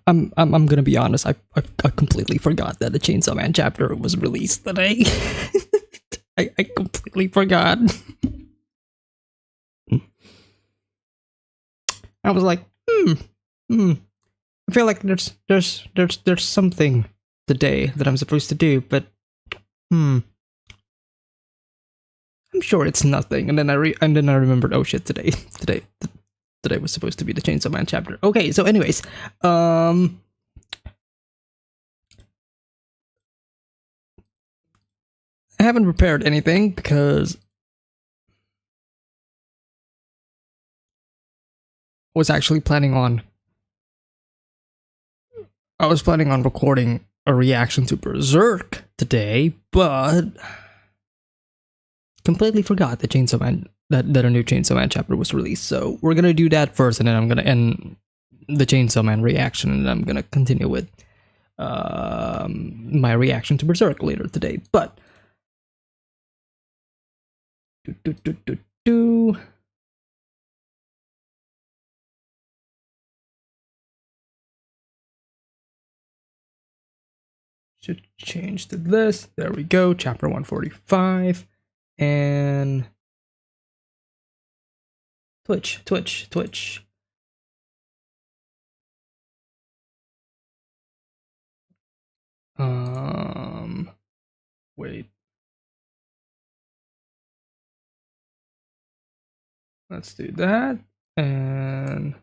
I'm gonna be honest. I completely forgot that the Chainsaw Man chapter was released today. I completely forgot. I was like, I feel like there's something today that I'm supposed to do, but I'm sure it's nothing. And then I remembered, oh shit, today was supposed to be the Chainsaw Man chapter. Okay, so anyways, I haven't prepared anything because I was planning on recording a reaction to Berserk today, but completely forgot the Chainsaw Man that a new Chainsaw Man chapter was released. So we're gonna do that first, and then I'm gonna end the Chainsaw Man reaction, and I'm gonna continue with my reaction to Berserk later today. But should change to this. There we go. Chapter 145. And Twitch. Wait. Let's do that. And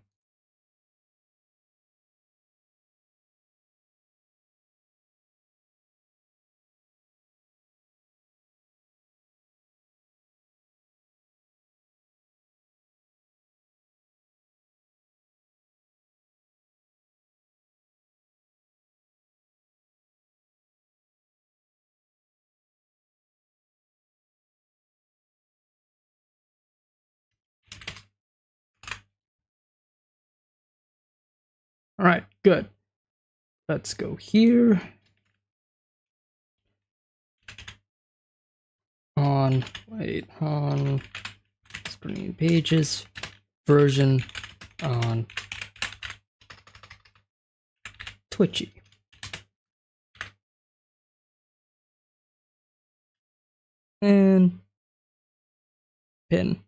all right, good. Let's go here. On screen pages version on Twitchy. And pin.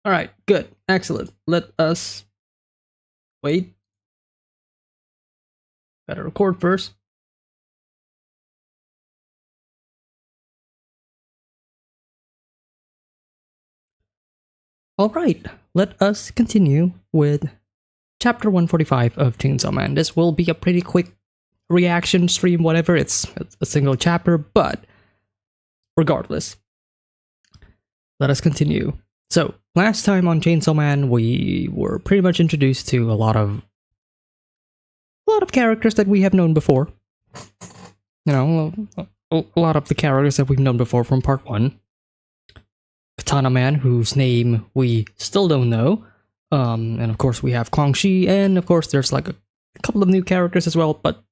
All right, good, excellent. Let us wait. Gotta record first. All right, let us continue with chapter 145 of Chainsaw Man. This will be a pretty quick reaction stream, whatever. It's a single chapter, but regardless, let us continue. So, last time on Chainsaw Man, we were pretty much introduced to a lot of characters that we have known before. You know, a lot of the characters that we've known before from part 1. Katana Man, whose name we still don't know. And of course we have Kwang Shi, and of course there's like a couple of new characters as well, but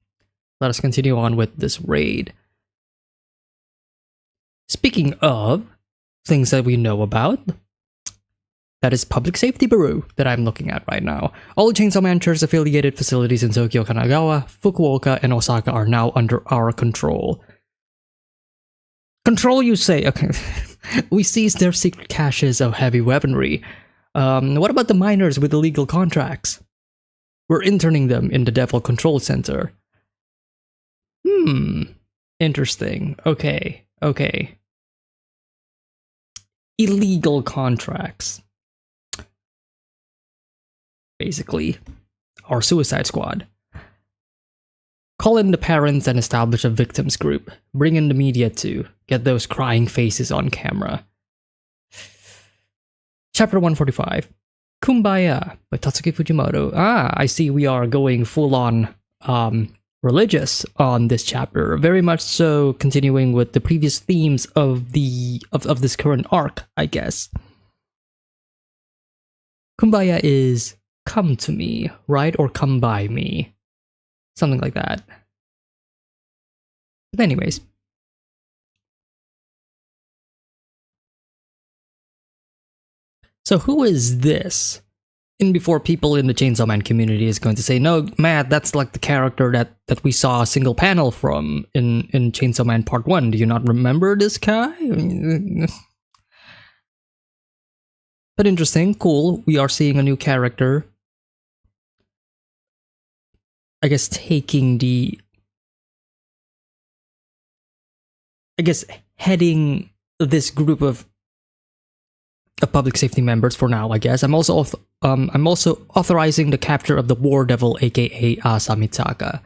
let us continue on with this raid. Speaking of things that we know about, that is Public Safety Bureau that I'm looking at right now. All Chainsaw Man's affiliated facilities in Tokyo, Kanagawa, Fukuoka, and Osaka are now under our control. Control, you say? Okay. We seized their secret caches of heavy weaponry. What about the miners with illegal contracts? We're interning them in the Devil Control Center. Interesting. Okay. Illegal contracts. Basically, our Suicide Squad. Call in the parents and establish a victims group. Bring in the media too. Get those crying faces on camera. Chapter 145. Kumbaya by Tatsuki Fujimoto. I see we are going full on religious on this chapter. Very much so continuing with the previous themes of this current arc, I guess. Kumbaya is come to me, right? Or come by me. Something like that. But anyways. So who is this? in before people in the Chainsaw Man community is going to say, no, Matt, that's like the character that we saw a single panel from in Chainsaw Man Part 1. Do you not remember this guy? But interesting, cool. We are seeing a new character. I guess heading this group of public safety members for now, I guess. I'm also authorizing the capture of the War Devil, aka Asamitaka.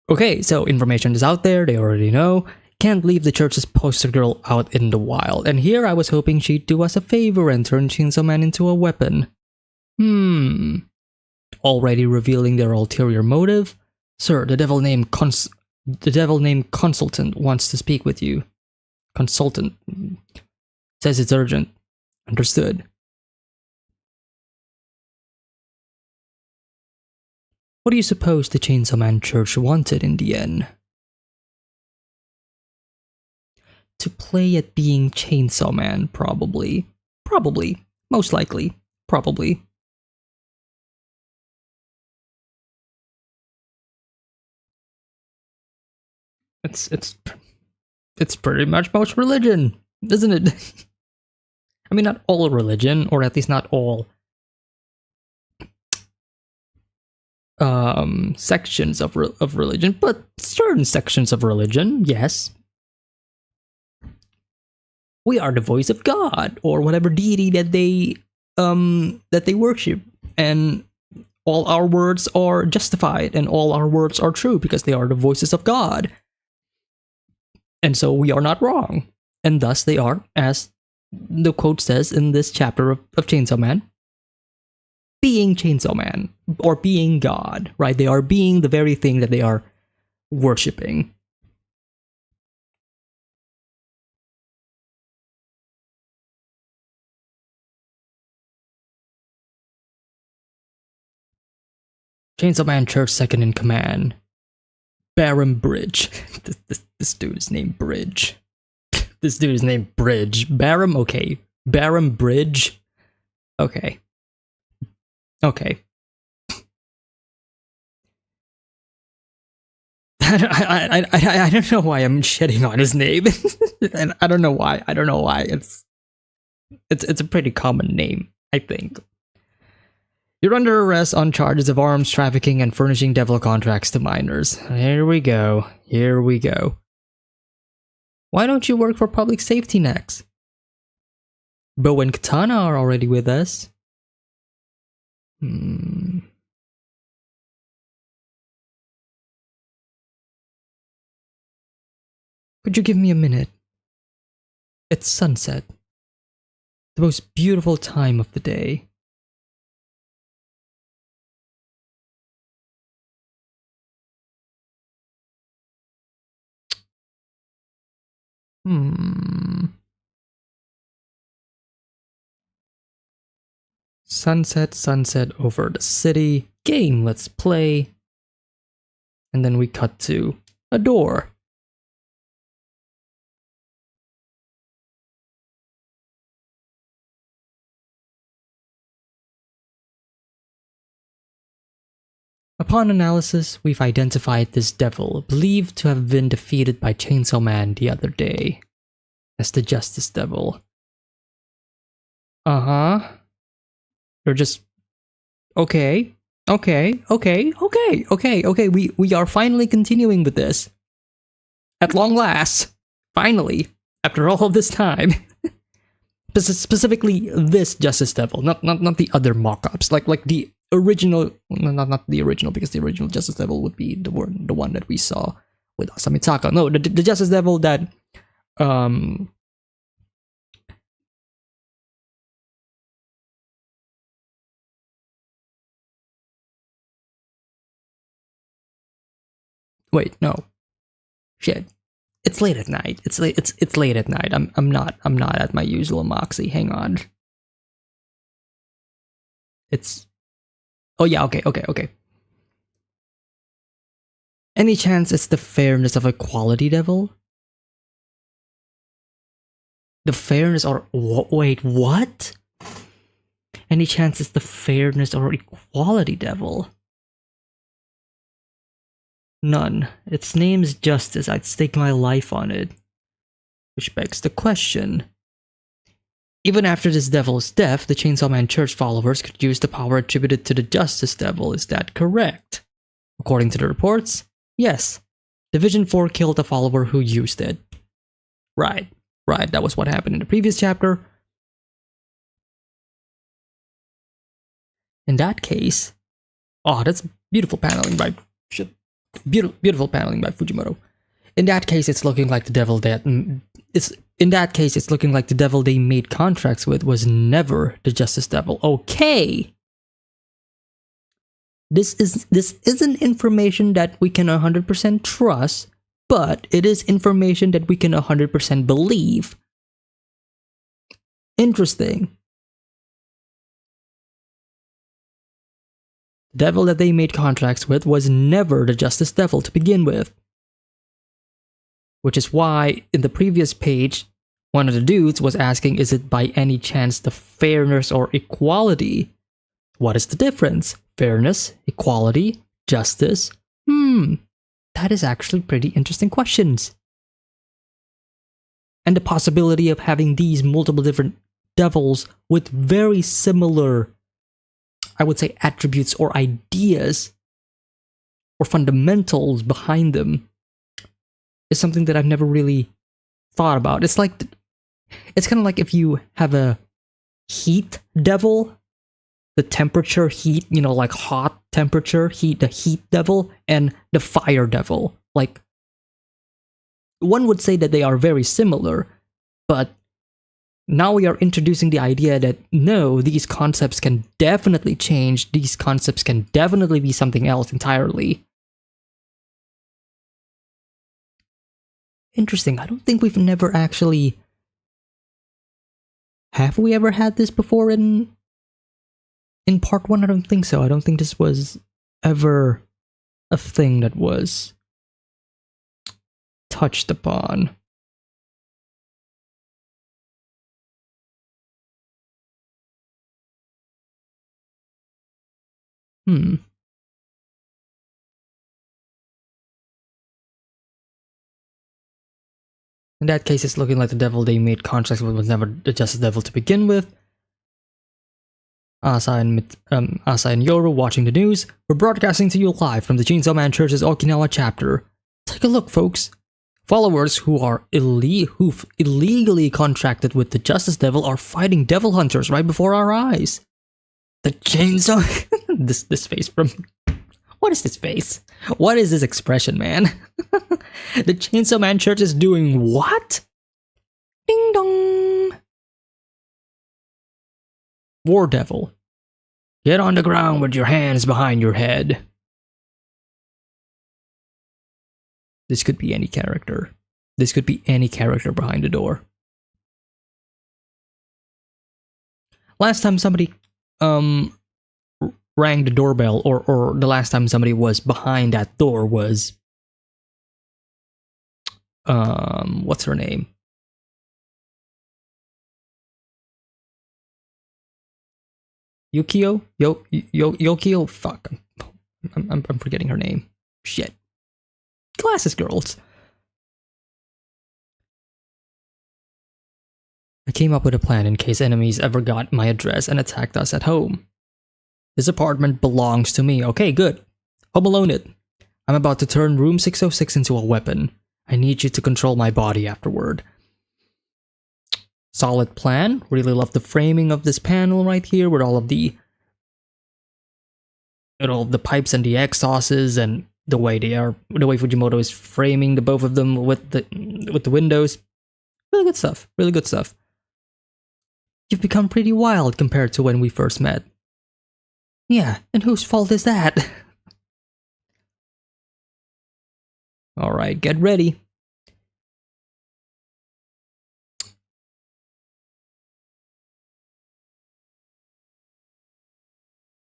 Okay, so information is out there, they already know. Can't leave the church's poster girl out in the wild. And here I was hoping she'd do us a favor and turn Chainsaw Man into a weapon. Already revealing their ulterior motive? Sir, the devil named Consultant wants to speak with you. Consultant. Says it's urgent. Understood. What do you suppose the Chainsaw Man Church wanted in the end? To play at being Chainsaw Man, probably. Probably. Most likely. Probably. It's pretty much most religion, isn't it? I mean, not all religion, or at least not all sections of religion, but certain sections of religion, yes. We are the voice of God, or whatever deity that they worship, and all our words are justified, and all our words are true because they are the voices of God. And so we are not wrong. And thus they are, as the quote says in this chapter of Chainsaw Man, being Chainsaw Man, or being God, right? They are being the very thing that they are worshipping. Chainsaw Man Church second in command, Baron Bridge. This dude is named Bridge. This dude is named Bridge. Baron, okay. Baron Bridge. Okay. Okay. I don't know why I'm shitting on his name. And I don't know why. I don't know why. It's a pretty common name, I think. You're under arrest on charges of arms trafficking and furnishing devil contracts to minors. Here we go. Here we go. Why don't you work for public safety next? Bo and Katana are already with us. Could you give me a minute? It's sunset. The most beautiful time of the day. Sunset, sunset over the city. Game, let's play. And then we cut to a door. Upon analysis, we've identified this devil, believed to have been defeated by Chainsaw Man the other day, as the Justice Devil. You're just... Okay. We are finally continuing with this. At long last. Finally. After all of this time. Specifically this Justice Devil, not the other mock-ups. Like the original... Not the original, because the original Justice Devil would be the one that we saw with Asamitaka. No, the Justice Devil that... Wait, no. Shit. It's late at night. It's late at night. I'm not at my usual moxie. Hang on. It's... Oh yeah, okay. Any chance it's the fairness of a quality devil? The fairness or... Wait, what? Any chance it's the fairness or equality devil? None. Its name's Justice. I'd stake my life on it. Which begs the question. Even after this devil's death, the Chainsaw Man Church followers could use the power attributed to the Justice Devil. Is that correct? According to the reports, yes. Division 4 killed a follower who used it. Right. That was what happened in the previous chapter. In that case... Oh, that's beautiful paneling by... Shit. Beautiful paneling by Fujimoto. In that case, it's looking like the devil that... it's looking like the devil they made contracts with was never the Justice Devil. Okay! This isn't information that we can 100% trust, but it is information that we can 100% believe. Interesting. The devil that they made contracts with was never the Justice Devil to begin with. Which is why, in the previous page, one of the dudes was asking, is it by any chance the fairness or equality? What is the difference? Fairness, equality, justice? That is actually pretty interesting questions. And the possibility of having these multiple different devils with very similar, I would say, attributes or ideas or fundamentals behind them is something that I've never really thought about. It's like, it's kind of like if you have a heat devil, the temperature heat, you know, like hot temperature heat, the heat devil, and the fire devil. Like, one would say that they are very similar, but now we are introducing the idea that no, these concepts can definitely change, these concepts can definitely be something else entirely. Interesting. I don't think we've never actually... Have we ever had this before in part 1? I don't think so. I don't think this was ever a thing that was touched upon. In that case, it's looking like the devil they made contracts with was never the Justice Devil to begin with. Asa and Yoru watching the news. We're broadcasting to you live from the Chainsaw Man Church's Okinawa chapter. Take a look, folks. Followers who've illegally contracted with the Justice Devil are fighting devil hunters right before our eyes. The Chainsaw... this face from... What is this face? What is this expression, man? The Chainsaw Man Church is doing what? Ding dong! War Devil. Get on the ground with your hands behind your head. This could be any character. This could be any character behind the door. Last time somebody rang the doorbell, or the last time somebody was behind that door was what's her name? Yukio? Yokio? Fuck. I'm forgetting her name. Shit. Glasses girls. I came up with a plan in case enemies ever got my address and attacked us at home. This apartment belongs to me. Okay, good. Home Alone it. I'm about to turn room 606 into a weapon. I need you to control my body afterward. Solid plan. Really love the framing of this panel right here with all of the pipes and the exhausts and the way Fujimoto is framing the both of them with the windows. Really good stuff. Really good stuff. You've become pretty wild compared to when we first met. Yeah, and whose fault is that? Alright, get ready.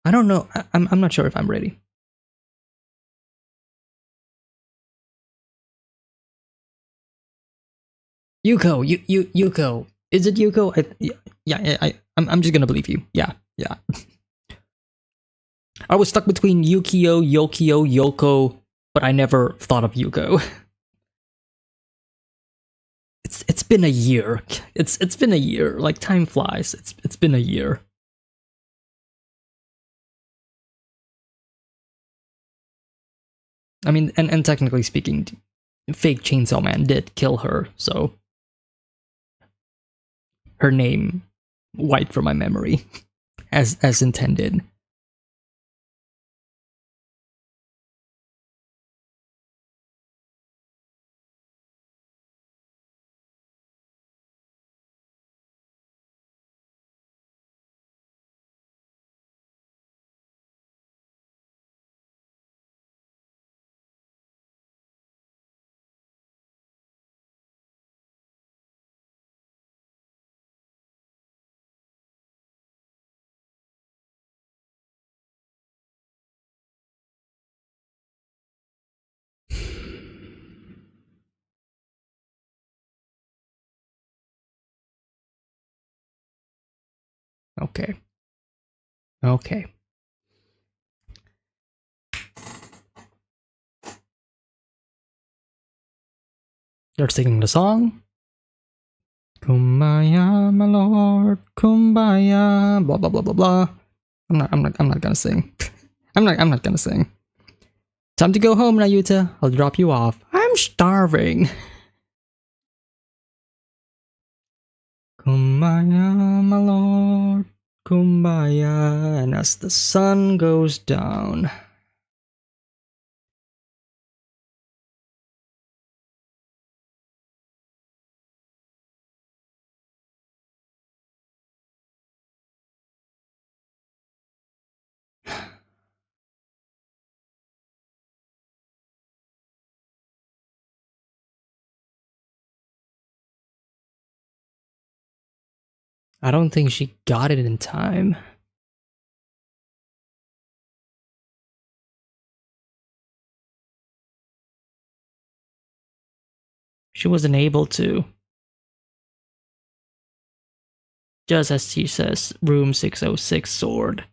I don't know. I'm not sure if I'm ready. Yuko, Yuko. Is it Yuko? I'm just gonna believe you. Yeah, Yeah. I was stuck between Yukio, Yokio, Yoko, but I never thought of Yuko. It's been a year. It's been a year. Like time flies. It's been a year. I mean, and technically speaking, fake Chainsaw Man did kill her, so her name wiped from my memory as intended. Okay. Okay. You're singing the song. Kumbaya, my lord, kumbaya, blah blah blah blah blah. I'm not gonna sing. I'm not gonna sing. Time to go home, Nayuta. I'll drop you off. I'm starving. Kumbaya, my lord, kumbaya. And as the sun goes down. I don't think she got it in time. She wasn't able to. Just as she says, room 606 sword.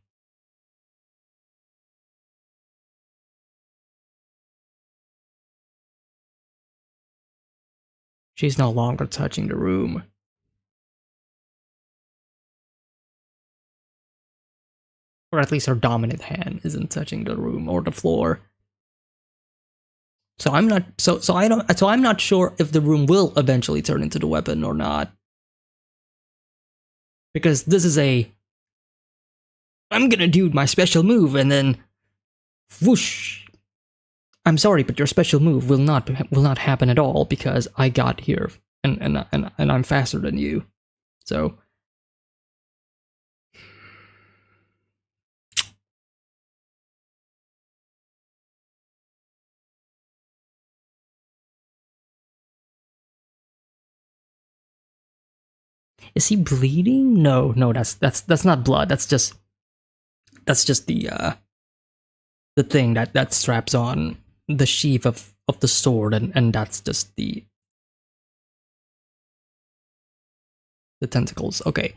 She's no longer touching the room. Or at least her dominant hand isn't touching the room or the floor. So I'm not so I'm not sure if the room will eventually turn into the weapon or not. Because this is I'm gonna do my special move and then whoosh. I'm sorry, but your special move will not happen at all because I got here and I'm faster than you. So is he bleeding? No, that's not blood. That's just the thing that straps on the sheath of the sword, and that's just the tentacles. Okay.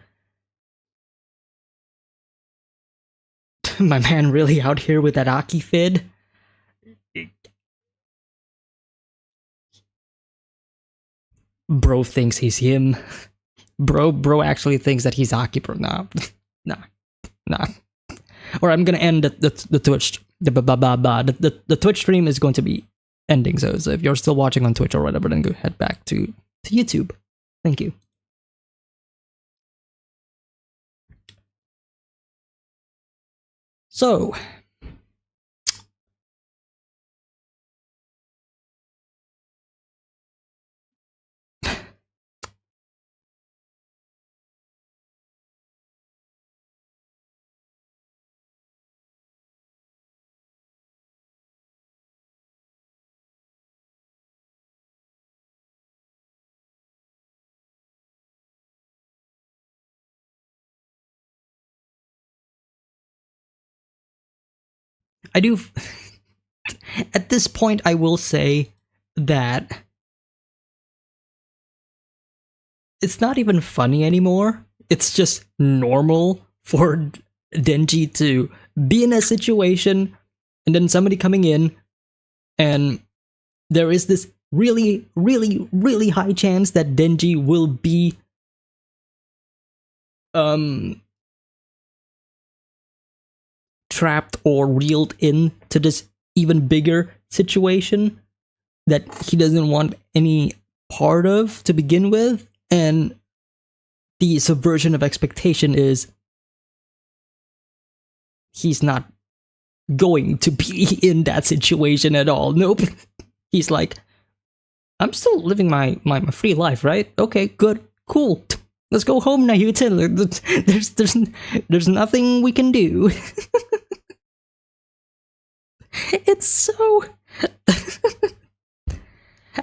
My man really out here with that Aki fid? Bro thinks he's him. Bro actually thinks that he's Aki, bro. Nah. Nah. Or I'm gonna end the Twitch. The Twitch stream is going to be ending. So if you're still watching on Twitch or whatever, then go head back to YouTube. Thank you. So I do. At this point, I will say that it's not even funny anymore. It's just normal for Denji to be in a situation and then somebody coming in, and there is this really, really, really high chance that Denji will be trapped or reeled into this even bigger situation that he doesn't want any part of to begin with. And the subversion of expectation is he's not going to be in that situation at all. Nope. He's like, I'm still living my free life, right? Okay, good, cool. Let's go home now, Yutin. There's nothing we can do. It's so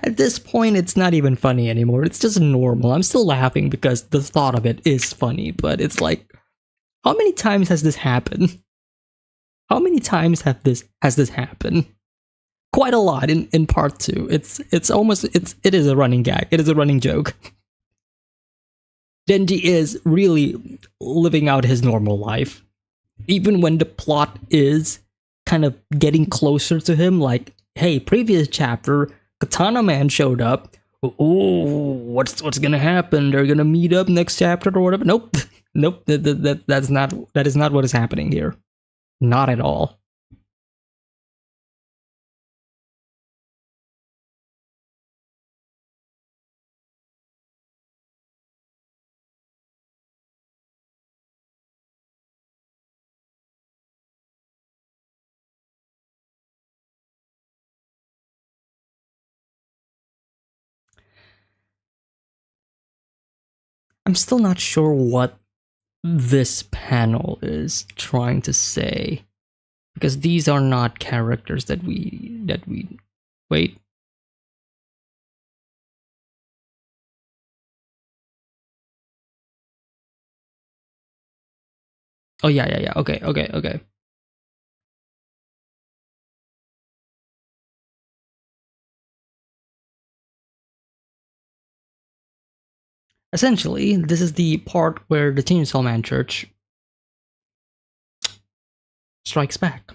at this point it's not even funny anymore. It's just normal. I'm still laughing because the thought of it is funny, but it's like, how many times has this happened? How many times has this happened? Quite a lot in part 2. It is a running gag. It is a running joke. Denji is really living out his normal life. Even when the plot is kind of getting closer to him, like, hey, previous chapter, Katana Man showed up. Oh, what's gonna happen? They're gonna meet up next chapter or whatever. Nope. Nope. That is not what is happening here. Not at all. I'm still not sure what this panel is trying to say, because these are not characters that we wait. Oh yeah. Okay. Essentially, this is the part where the Chainsaw Man Church strikes back.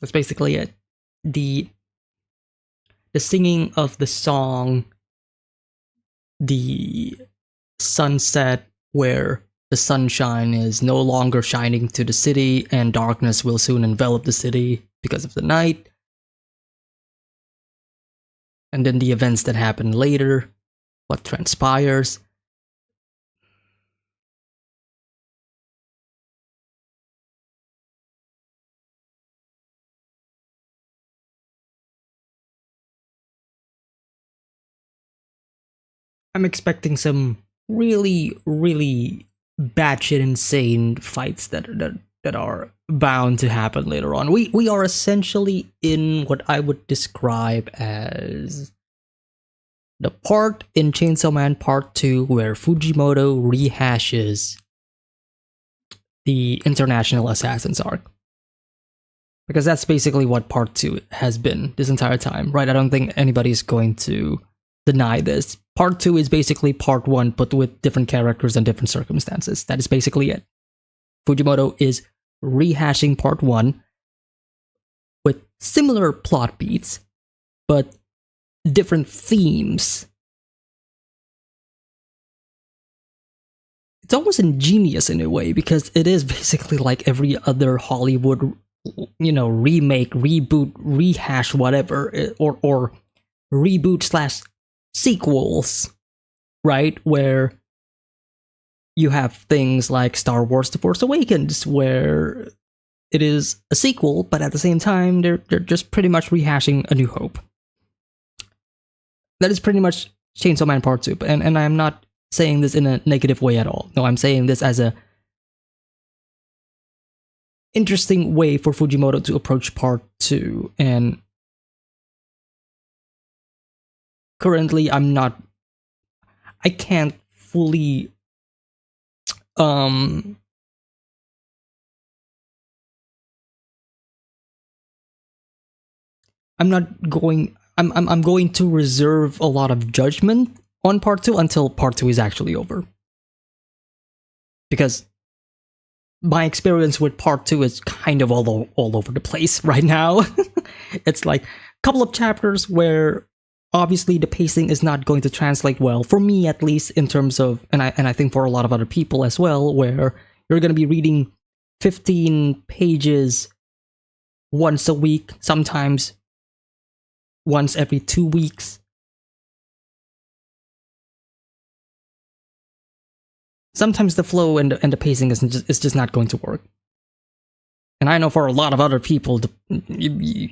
That's basically it. The singing of the song, the sunset where the sunshine is no longer shining to the city and darkness will soon envelop the city because of the night. And then the events that happen later, what transpires. I'm expecting some really, really batshit insane fights that are bound to happen later on. We are essentially in what I would describe as the part in Chainsaw Man Part 2 where Fujimoto rehashes the International Assassins arc. Because that's basically what Part 2 has been this entire time, right? I don't think anybody's going to deny this. Part 2 is basically Part 1, but with different characters and different circumstances. That is basically it. Fujimoto is rehashing Part 1 with similar plot beats, but different themes. It's almost ingenious in a way, because it is basically like every other Hollywood, remake, reboot, rehash, whatever, or reboot / sequels, right? Where you have things like Star Wars The Force Awakens, where it is a sequel, but at the same time, they're just pretty much rehashing A New Hope. That is pretty much Chainsaw Man Part 2, and I'm not saying this in a negative way at all. No, I'm saying this as a interesting way for Fujimoto to approach Part 2, and currently I can't fully I'm going to reserve a lot of judgment on Part 2 until Part 2 is actually over. Because my experience with part 2 is kind of all over the place right now. It's like a couple of chapters where obviously the pacing is not going to translate well, for me at least, in terms of, and I think for a lot of other people as well, where you're going to be reading 15 pages once a week, sometimes once every 2 weeks. Sometimes the flow and the pacing is just not going to work. And I know for a lot of other people,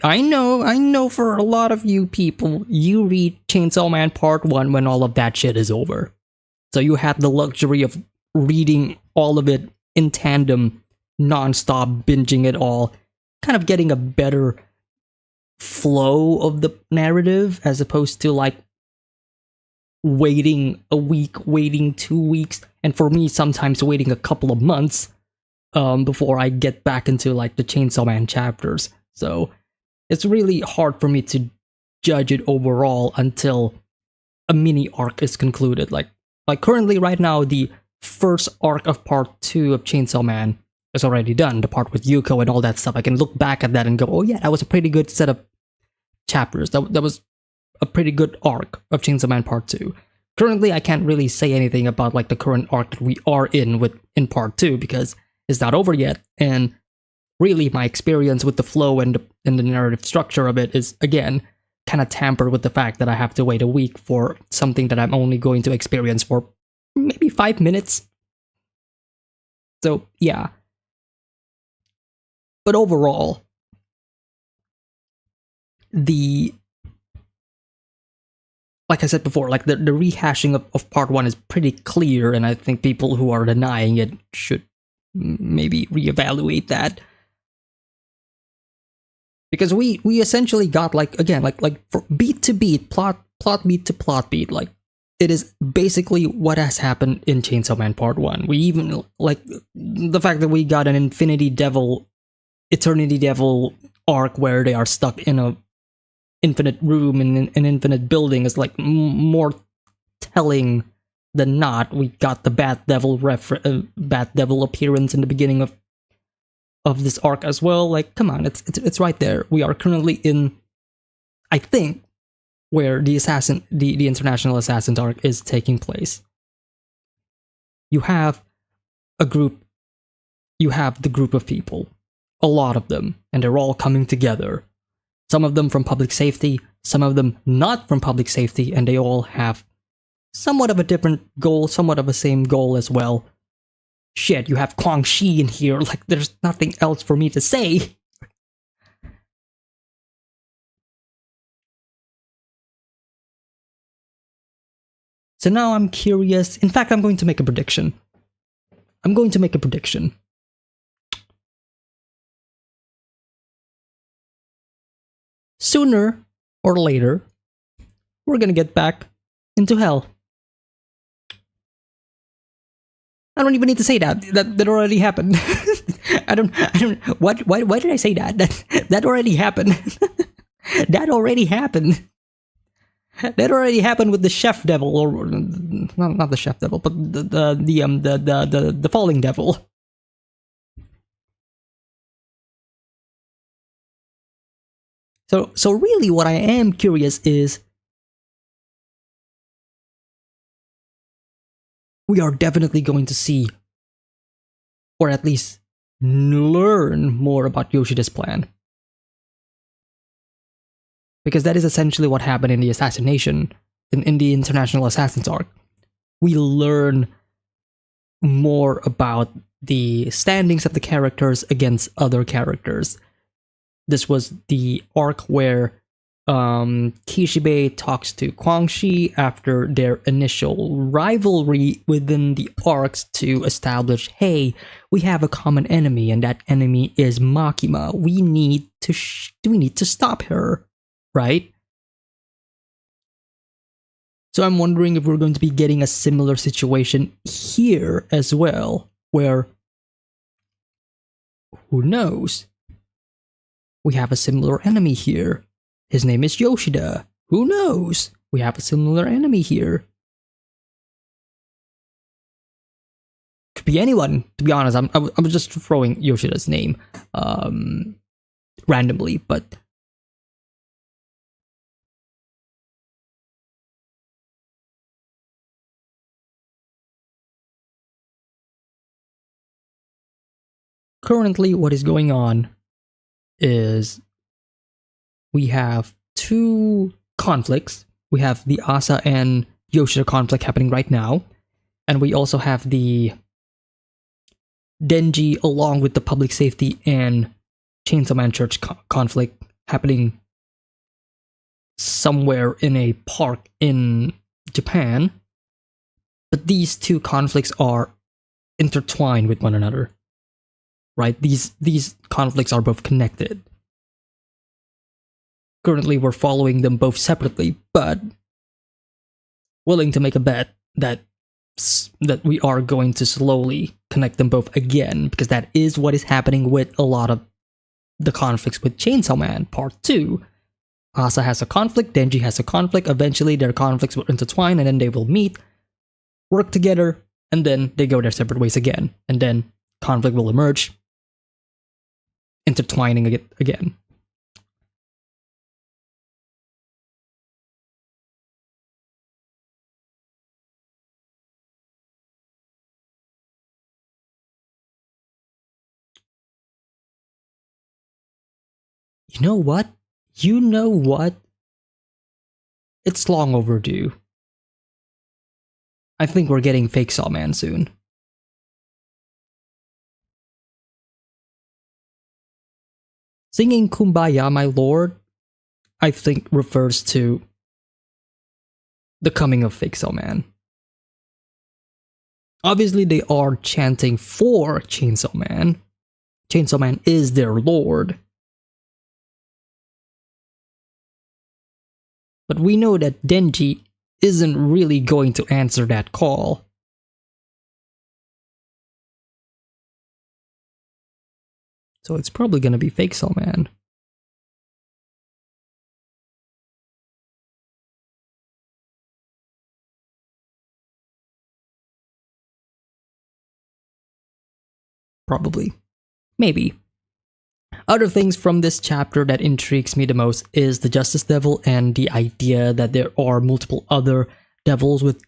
I know for a lot of you people, you read Chainsaw Man Part 1 when all of that shit is over. So you have the luxury of reading all of it in tandem, non-stop, binging it all, kind of getting a better flow of the narrative, as opposed to like waiting a week, waiting 2 weeks, and for me, sometimes waiting a couple of months before I get back into like the Chainsaw Man chapters. So it's really hard for me to judge it overall until a mini arc is concluded. Like currently right now, the first arc of part 2 of Chainsaw Man is already done. The part with Yuko and all that stuff. I can look back at that and go, oh yeah, that was a pretty good set of chapters. That was a pretty good arc of Chainsaw Man Part 2. Currently, I can't really say anything about like the current arc that we are in Part 2 because it's not over yet, and really my experience with the flow and the narrative structure of it is, again, kind of tampered with the fact that I have to wait a week for something that I'm only going to experience for maybe 5 minutes. So, yeah. But overall, like I said before, like the rehashing of part 1 is pretty clear, and I think people who are denying it should maybe reevaluate that. Because we essentially got like, again, like for beat to beat, plot beat to plot beat, like it is basically what has happened in Chainsaw Man Part 1. We even, like, the fact that we got an Eternity Devil arc where they are stuck in a infinite room in an infinite building is like more telling than not. We got the Bat Devil appearance in the beginning of this arc as well. Like, come on, it's right there. We are currently in, I think, where the International Assassins arc is taking place. You have the group of people, a lot of them, and they're all coming together. Some of them from public safety, some of them not from public safety, and they all have somewhat of a different goal, somewhat of a same goal as well. Shit, you have Kwang Shi in here, like there's nothing else for me to say. So now I'm curious. In fact, I'm going to make a prediction. Sooner or later, we're gonna get back into hell. I don't even need to say that. That already happened. I don't. Why did I say that? That already happened. That already happened. That already happened with the Chef Devil, or not the Chef Devil, but the Falling Devil. So really, what I am curious is, we are definitely going to see, or at least learn more about Yoshida's plan. Because that is essentially what happened in the assassination, in the International Assassins arc. We learn more about the standings of the characters against other characters. This was the arc where Kishibe talks to Kwang Shi after their initial rivalry within the arcs to establish, hey, we have a common enemy, and that enemy is Makima. We need to stop her, right? So I'm wondering if we're going to be getting a similar situation here as well, where, who knows? We have a similar enemy here. His name is Yoshida. Who knows? We have a similar enemy here. Could be anyone, to be honest. I was just throwing Yoshida's name randomly, but currently what is going on is we have two conflicts. We have the Asa and Yoshida conflict happening right now, and we also have the Denji along with the public safety and Chainsaw Man Church conflict happening somewhere in a park in Japan. But these two conflicts are intertwined with one another, right? These conflicts are both connected. Currently, we're following them both separately, but willing to make a bet that we are going to slowly connect them both again, because that is what is happening with a lot of the conflicts with Chainsaw Man Part 2. Asa has a conflict, Denji has a conflict, eventually their conflicts will intertwine and then they will meet, work together, and then they go their separate ways again, and then conflict will emerge, intertwining again. You know what? It's long overdue. I think we're getting Fake Saw Man soon. Singing Kumbaya, my lord, I think refers to the coming of Fake Saw Man. Obviously, they are chanting for Chainsaw Man. Chainsaw Man is their lord. But we know that Denji isn't really going to answer that call. So it's probably going to be Fake Saw Man. Probably. Maybe. Other things from this chapter that intrigues me the most is the Justice Devil and the idea that there are multiple other devils with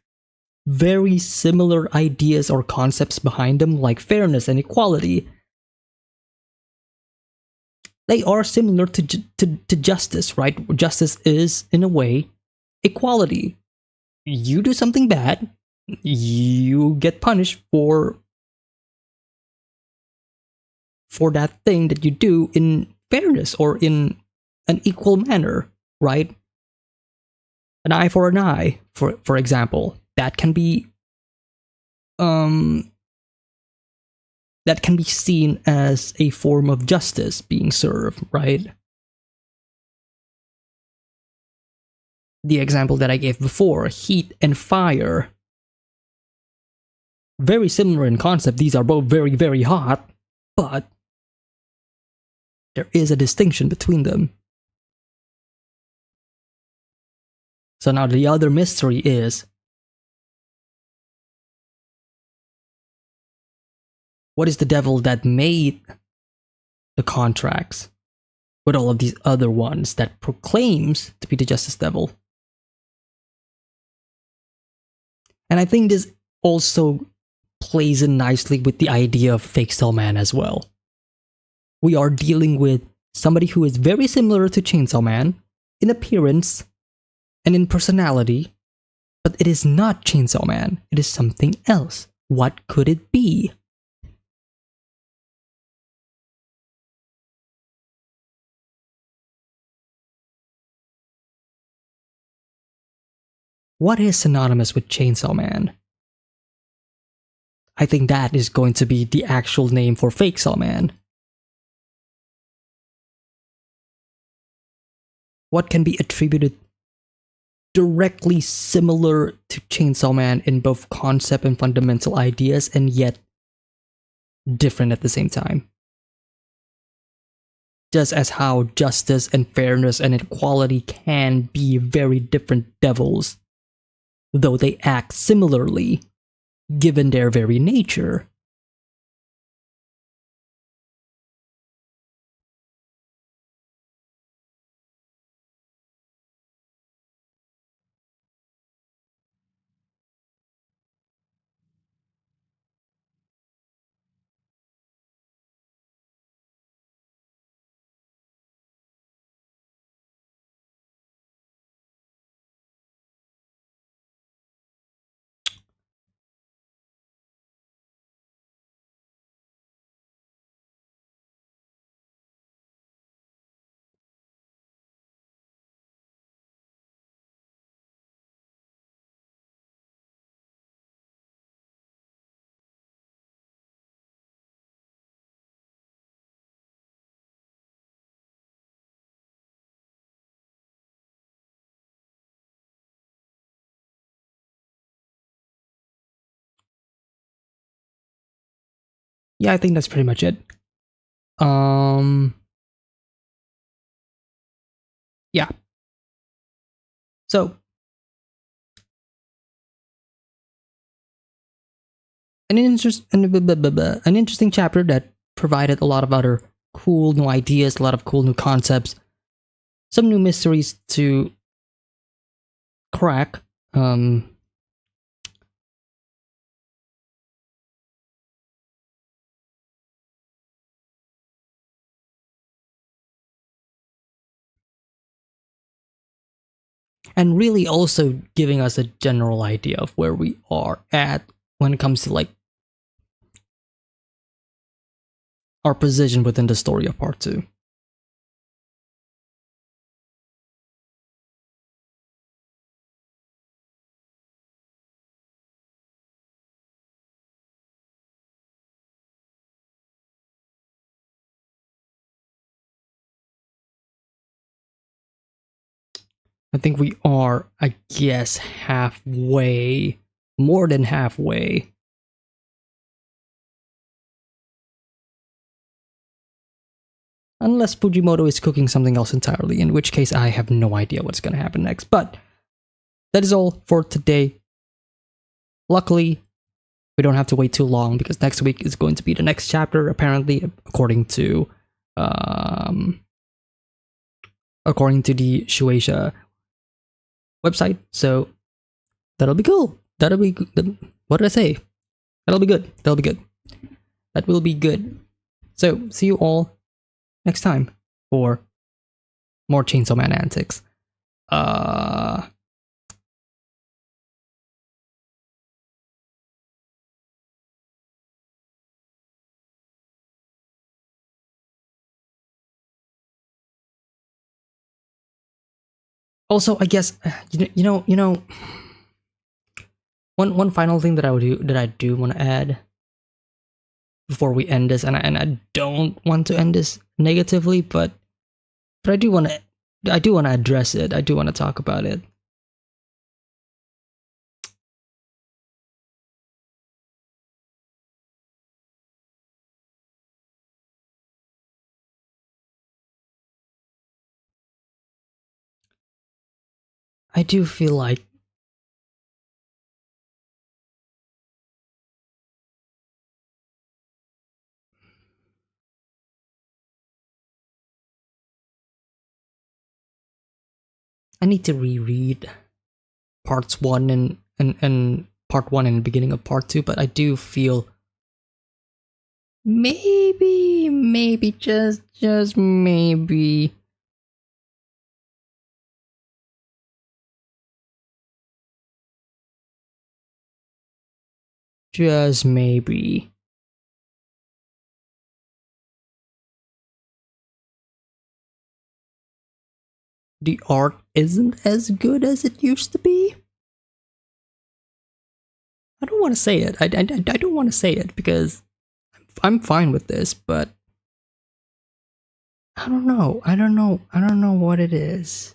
very similar ideas or concepts behind them, like fairness and equality. They are similar to justice, right? Justice is, in a way, equality. You do something bad, you get punished for that thing that you do in fairness or in an equal manner, right? An eye for an eye, for example. That can be seen as a form of justice being served, right? The example that I gave before, heat and fire. Very similar in concept. These are both very, very hot, but there is a distinction between them. So now the other mystery is, what is the devil that made the contracts with all of these other ones that proclaims to be the Justice Devil? And I think this also plays in nicely with the idea of Fake Saw Man as well. We are dealing with somebody who is very similar to Chainsaw Man in appearance and in personality, but it is not Chainsaw Man. It is something else. What could it be? What is synonymous with Chainsaw Man? I think that is going to be the actual name for Fake Saw Man. What can be attributed directly similar to Chainsaw Man in both concept and fundamental ideas, and yet different at the same time? Just as how justice and fairness and equality can be very different devils, though they act similarly, given their very nature. yeah, I think that's pretty much it. Um, yeah. So an interesting chapter that provided a lot of other cool new ideas, a lot of cool new concepts, some new mysteries to crack. And really also giving us a general idea of where we are at when it comes to like our position within the story of part 2. I think we are, I guess, halfway, more than halfway. Unless Fujimoto is cooking something else entirely, in which case I have no idea what's going to happen next. But that is all for today. Luckily, we don't have to wait too long because next week is going to be the next chapter, apparently, um, according to the Shueisha website. So that'll be cool. That'll be good. What did I say? That'll be good. That'll be good. That will be good. So see you all next time for more Chainsaw Man antics. Uh Also, I guess one final thing that I do want to add before we end this, and I don't want to end this negatively, but I do want to address it. I do want to talk about it. I do feel like I need to reread parts 1 and part 1 and the beginning of part 2, but I do feel maybe just maybe just maybe the art isn't as good as it used to be. I don't want to say it. I don't want to say it because I'm fine with this, but I don't know. I don't know what it is.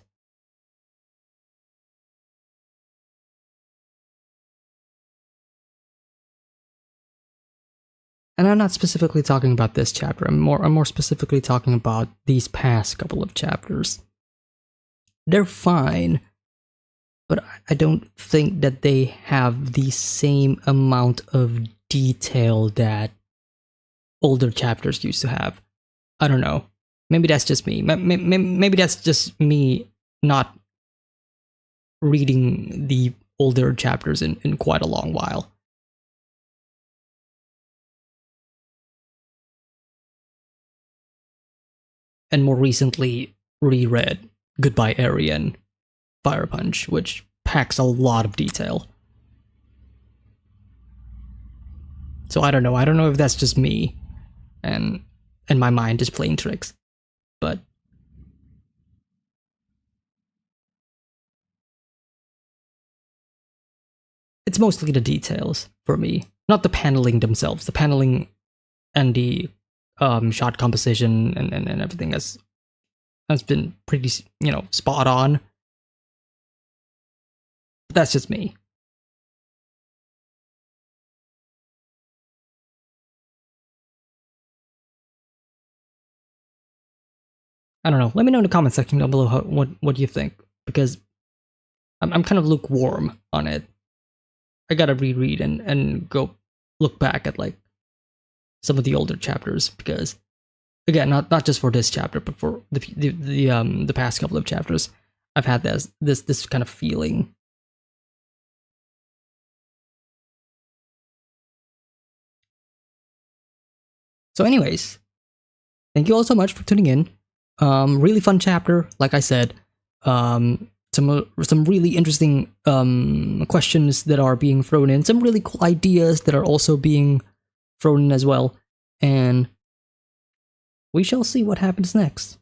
And I'm not specifically talking about this chapter. I'm more specifically talking about these past couple of chapters. They're fine, but I don't think that they have the same amount of detail that older chapters used to have. I don't know. Maybe that's just me. Maybe that's just me not reading the older chapters in quite a long while. And more recently reread Goodbye Eri and Fire Punch, which packs a lot of detail. So I don't know. I don't know if that's just me and my mind is playing tricks. But it's mostly the details for me, not the paneling themselves. The paneling and the shot composition and everything has been pretty, spot on. But that's just me. I don't know. Let me know in the comment section down below what you think, because I'm kind of lukewarm on it. I gotta reread and go look back at like some of the older chapters, because again, not just for this chapter, but for the past couple of chapters, I've had this kind of feeling. So, anyways, thank you all so much for tuning in. Really fun chapter, like I said. Some really interesting questions that are being thrown in. Some really cool ideas that are also being thrown in as well. And we shall see what happens next.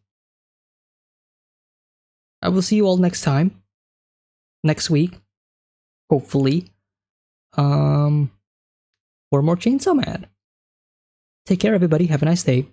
I will see you all next time. Next week. Hopefully. For more Chainsaw Man. Take care, everybody. Have a nice day.